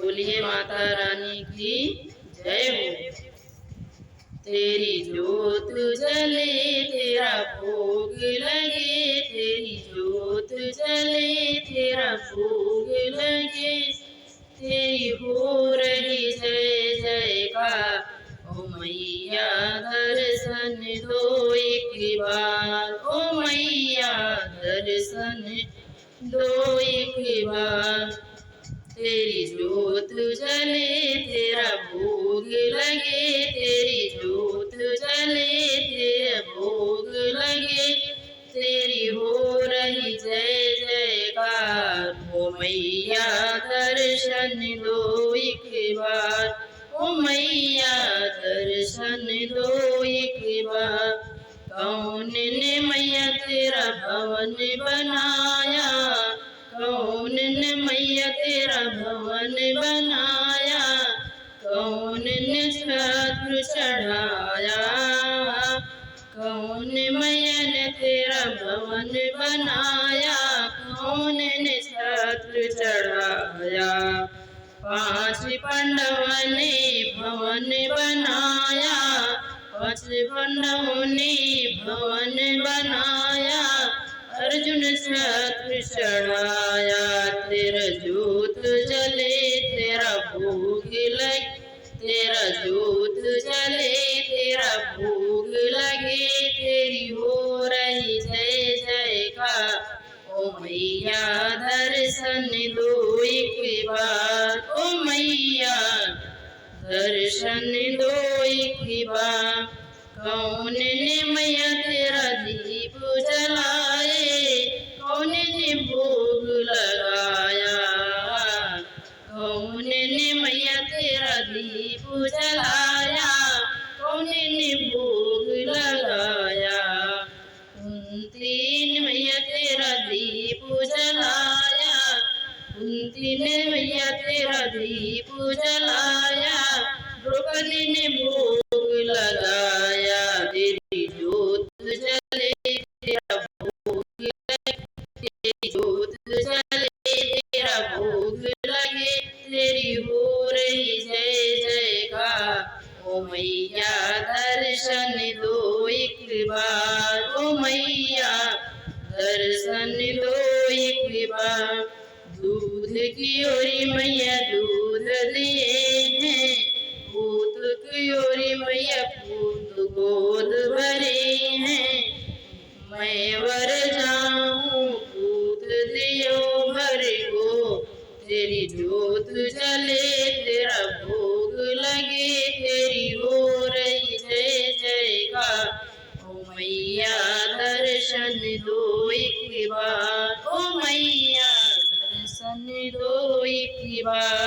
बोलिए माता रानी की जय हो। तेरी जोत जले तेरा भोग लगे, तेरी जोत जले तेरा भोग लगे, तेरी हो रही जय जयकार। ओ मैया दर्शन दो एक बार, ओ मैया दर्शन दो एक बार। तेरी जोत जले तेरा भोग लगे, तेरी जोत जले तेरा भोग लगे, तेरी हो रही जय जयकार। ओ मैया दर्शन दो एक बार, ओ मैया दर्शन दो एक बार। कौन ने मैया तेरा भवन बनाया, कौन ने मैया तेरा भवन बनाया, कौन ने छत्र चढ़ाया, कौन मैया ने तेरा भवन बनाया, कौन ने छत्र चढ़ाया। पांच पांडवों ने भवन बनाया, पांच पांडवों ने भवन बनाया, अर्जुन छत्र चढ़ाया। तेरा जोत जले तेरा भोग लगे, तेरा जोत जले तेरा भोग लगे, तेरी हो रही जय जयकार। ओ मैया दर्शन दो एक बार, ओ मैया दर्शन दो एक बार। कौन ने मैया तेरा दीप जलाए, कौन ने भोग लगाया, कौन ने मैया तेरा दीप जलाया, कौन ने भोग लगाया। कुंती ने मैया तेरा दीप जलाया, कुंती ने मैया तेरा दीप जलाया, द्रौपदी ने भोग लगाया। तेरी जोत जले तेरा भोग लगे, तेरी जोत जले तेरा भोग लगे, तेरी हो रही जय जयकार। ओ मैया दर्शन दो एक बार, ओ मैया दर्शन दो एक बार। दूध की ओरी मैया दूध दिए हैं, पूत की ओरी मैया पूत गोद भरे हैं। मैं वर जाऊं पूत दियो भर को, तेरी जोत जले तेरा भोग लगे, तेरी हो रही जय जयकार। ओ मैया दर्शन दो एक बार, ओ मैया दर्शन दो एक बार।